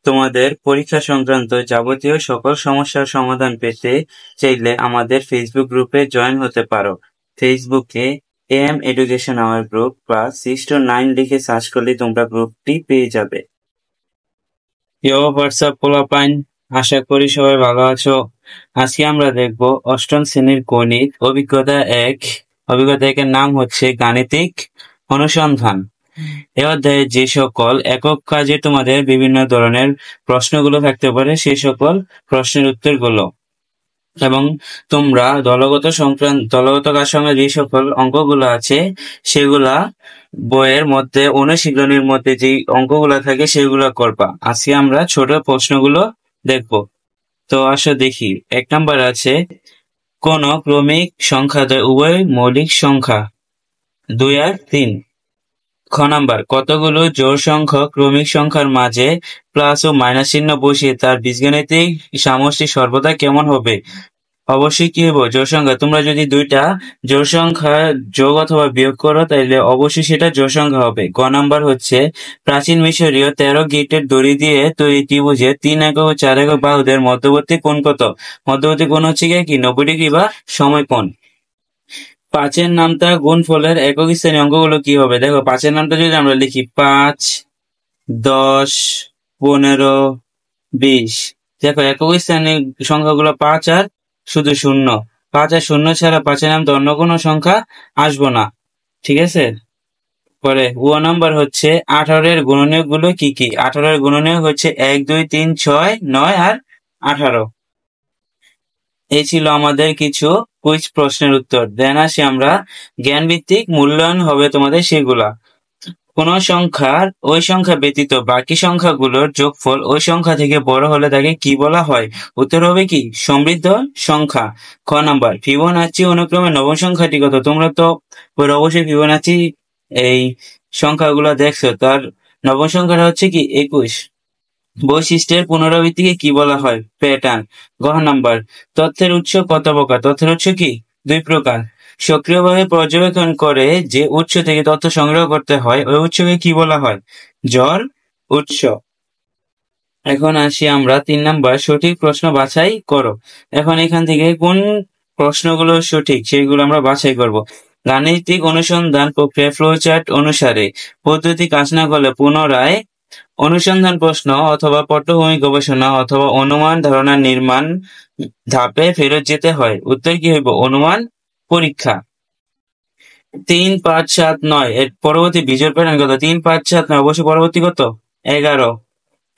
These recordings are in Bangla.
তোমাদের পরীক্ষা সংক্রান্ত যাবতীয় সকল সমস্যার সমাধান পেতে চাইলে আমাদের ফেসবুক গ্রুপে জয়েন হতে পারো। ফেসবুকে AM এডুকেশন আওয়ার গ্রুপ বা 6 to 9 লিখে সার্চ করলে তোমরা গ্রুপটি পেয়ে যাবে। হোয়াটসঅ্যাপ পোলাপাইন, আশা করি সবাই ভালো আছো। আজকে আমরা দেখব অষ্টম শ্রেণীর গণিত অভিজ্ঞতা একের নাম হচ্ছে গাণিতিক অনুসন্ধান। এ অধ্যায়ে যে সকল একক কাজে তোমাদের বিভিন্ন ধরনের প্রশ্নগুলো থাকতে পারে সেই সকল প্রশ্নের উত্তরগুলো, এবং তোমরা দলগত কাজ সঙ্গে যে সকল অঙ্কগুলো আছে সেগুলা বইয়ের মধ্যে অনুশীলনীর মধ্যে যে অঙ্কগুলো থাকে সেগুলো করবা। আজকে আমরা ছোট প্রশ্নগুলো দেখব। তো আসো দেখি। 1 নাম্বার আছে, কোন ক্রমিক সংখ্যাদ্বয় উভয় মৌলিক সংখ্যা 2 আর 3। খ নাম্বার, কতগুলো জোড় সংখ্যক ক্রমিক সংখ্যার মাঝে প্লাস ও মাইনাস চিহ্ন বসিয়ে তার বীজগাণিতিক সমষ্টি সর্বদা কেমন হবে? অবশ্যই কি হবে? জোড় সংখ্যা। তোমরা যদি দুইটা জোড় সংখ্যা যোগ অথবা বিয়োগ করো তাহলে অবশ্যই সেটা জোড় সংখ্যা হবে। গ নাম্বার হচ্ছে, প্রাচীন মিশরীয় 13 গিটের দড়ি দিয়ে তৈরি ত্রিভুজের 3 একক ও 4 একক বাহুদের মধ্যবর্তী কোণ কত? মধ্যবর্তী কোণ হচ্ছে কি 90 ডিগ্রি বা সমকোণ। 5-এর নামতা গুণফলের একক স্থানীয় অঙ্কগুলো কি হবে? দেখো, 5-এর নামটা যদি আমরা লিখি 5, 10, 15, 20। দেখো, একক স্থানীয় সংখ্যাগুলো 5 আর শুধু 0। 5 আর 0 ছাড়া 5-এর নামতা অন্য কোনো সংখ্যা আসবো না। ঠিক আছে। পরে ও নাম্বার হচ্ছে 18-এর গুণনীয়ক গুলো কি কি? 18-এর গুণনীয়ক হচ্ছে 1, 2, 3, 6, 9 আর 18। এই ছিল আমাদের কিছু কুইজ প্রশ্নের উত্তর। দেন আসি আমরা জ্ঞানভিত্তিক মূল্যায়ন হবে তোমাদের সেগুলা। কোন সংখ্যার ওই সংখ্যা ব্যতীত বাকি সংখ্যাগুলোর যোগফল ওই সংখ্যা থেকে বড় হলে তাকে কি বলা হয়? উত্তর হবে কি সমৃদ্ধ সংখ্যা। খ নাম্বার, ফিবোনাচি অনুক্রমে নবম সংখ্যাটি কত? তোমরা তো অবশ্যই ফিবোনাচি এই সংখ্যাগুলো দেখছো। তার নবম সংখ্যাটা হচ্ছে কি 21। বৈশিষ্ট্যের পুনরাবৃত্তিকে কি বলা হয়? প্যাটার্ন। গ নাম্বার, তথ্যের উৎস কত প্রকার? তথ্যের উৎস কি 2 প্রকার। সক্রিয়ভাবে পর্যবেক্ষণ করে যে উৎস থেকে তথ্য সংগ্রহ করতে হয় ওই উৎসকে কি বলা হয়? জড় উৎস। এখন আসি আমরা 3 নাম্বার, সঠিক প্রশ্ন বাছাই করো। এখন এখান থেকে কোন প্রশ্নগুলো সঠিক সেগুলো আমরা বাছাই করব। গাণিতিক অনুসন্ধান প্রক্রিয়া ফ্লোচার্ট অনুসারে পদ্ধতি কাজ না করলে পুনরায় অনুসন্ধান প্রশ্ন অথবা পটভূমি গবেষণা অথবা অনুমান ধারণা নির্মাণ ধাপে ফেরত যেতে হয়। উত্তর কি হইব? অনুমান পরীক্ষা। 3, 5, 7, 9 এর পরবর্তী বিজোড় প্যাটার্ন কত? 3, 5, 7, 9 অবশ্যই পরবর্তী কত? 11।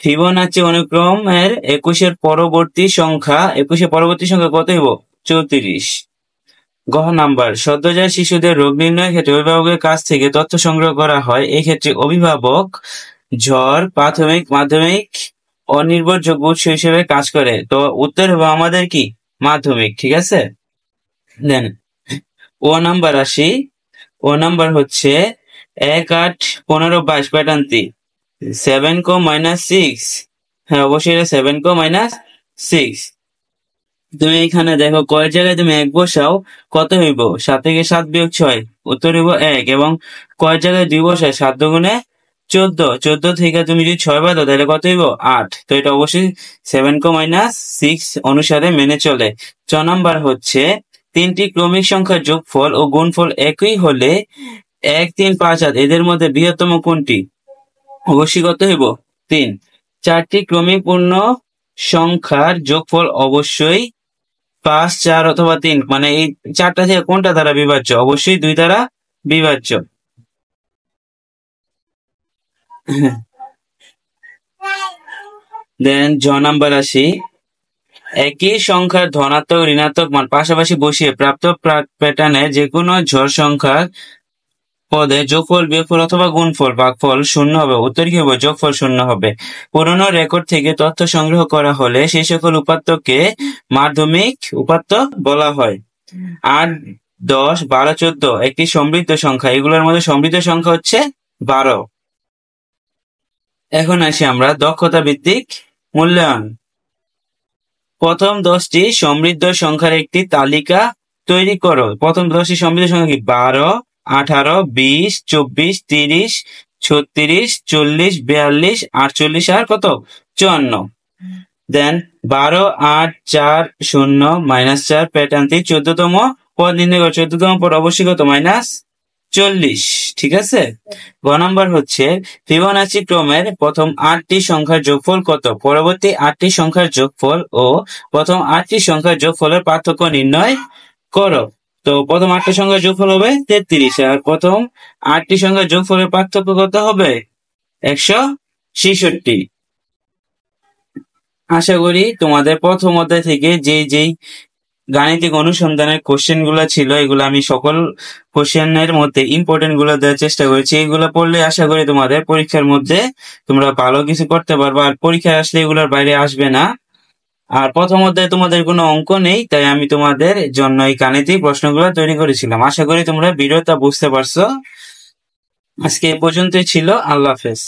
ফিবোনাচি অনুক্রমের 21-এর পরবর্তী সংখ্যা কত হইব? 34। গ নাম্বার, সদ্যজাত শিশুদের রোগ নির্ণয়ের ক্ষেত্রে অভিভাবকের কাছ থেকে তথ্য সংগ্রহ করা হয়। এই ক্ষেত্রে অভিভাবক ঝড় প্রাথমিক মাধ্যমিক অনির্ভরযোগ্য উৎস হিসেবে কাজ করে। তো উত্তর হবে আমাদের কি মাধ্যমিক। ঠিক আছে। দেন ও নাম্বার আসি। ও নাম্বার হচ্ছে 1, 8, 15, 22 প্যাটার্নটি 7 কো -6। হ্যাঁ, অবশ্যই এটা 7 কো -6। তুমি এখানে দেখো কয়েক জায়গায় তুমি 1 বসাও কত হইব? 7 থেকে 7 বিয়োগ 6 উত্তর হইব 1। এবং কয়েক জায়গায় 2 বসায় 7 দুগুণে 14। 14 থেকে তুমি যদি 6 বাদ দাও তাহলে কত হইব? 8। তো এটা অবশ্যই 7 কো -6 অনুসারে মেনে চলে। 4 নাম্বার হচ্ছে 3টি ক্রমিক সংখ্যার যোগফল ও গুণফল একই হলে 1, 3, 5, 7 এদের মধ্যে বৃহত্তম কোনটি? অবশ্যই কত হইব? 3। 4টি ক্রমিক পূর্ণ সংখ্যার যোগফল অবশ্যই 5, 4 অথবা 3, মানে এই 4টা থেকে কোনটা দ্বারা বিভাজ্য? অবশ্যই 2 দ্বারা বিভাজ্য। দেন জ নাম্বার আসি। একই সংখ্যার ধনাত্মক ঋণাত্মক মান পাশাপাশি বসিয়ে প্রাপ্ত প্যাটার্নের যে কোনো জোড় সংখ্যা পদে যোগফল বিয়োগফল অথবা গুণফল ভাগফল 0 হবে। উত্তর কি হবে? যোগফল 0 হবে। পুরনো রেকর্ড থেকে তথ্য সংগ্রহ করা হলে সেই সকল উপাত্তকে মাধ্যমিক উপাত্ত বলা হয়। 8, 10, 12, 14 একটি সমৃদ্ধ সংখ্যা। এগুলোর মধ্যে সমৃদ্ধ সংখ্যা হচ্ছে 12। এখন আসি আমরা দক্ষতা ভিত্তিক মূল্যায়ন। প্রথম 10টি সমৃদ্ধ সংখ্যার একটি তালিকা তৈরি করো। প্রথম 10টি সমৃদ্ধ সংখ্যা কি? 12, 18, 20, 24, 30, 36, 40, 42, 48 আর কত 54। দেন 12, 8, 4, 0, -4 প্যাটার্নটি 14তম পদ নির্ণয় করো। 14তম পদ অবশ্যই কত -40। ঠিক আছে। গ নাম্বার হচ্ছে ফিবোনাচি ক্রমের প্রথম 8টি সংখ্যার যোগফল কত? পরবর্তী 8টি সংখ্যার যোগফল ও প্রথম 8টি সংখ্যার যোগফলের পার্থক্য নির্ণয় করো। তো প্রথম 8টি সংখ্যার যোগফল হবে 33, আর প্রথম 8টি সংখ্যার যোগফলের পার্থক্য কত হবে 166। আশা করি তোমাদের প্রথম অধ্যায় থেকে যেই গাণিতিক অনুসন্ধানের কোশ্চেন গুলো ছিল, এগুলো আমি সকল কোশ্চেনের মধ্যে ইম্পর্টেন্ট গুলো দেওয়ার চেষ্টা করেছি। এগুলো পড়লে আশা করি তোমাদের পরীক্ষার মধ্যে তোমরা ভালো কিছু করতে পারবে, আর পরীক্ষায় আসলে এগুলোর বাইরে আসবে না। আর প্রথম অধ্যায়ে তোমাদের কোনো অঙ্ক নেই, তাই আমি তোমাদের জন্য এই গাণিতিক প্রশ্নগুলো তৈরি করেছিলাম। আশা করি তোমরা ভিডিওটা বুঝতে পারছো। আজকে এ পর্যন্তই ছিল। আল্লাহ হাফেজ।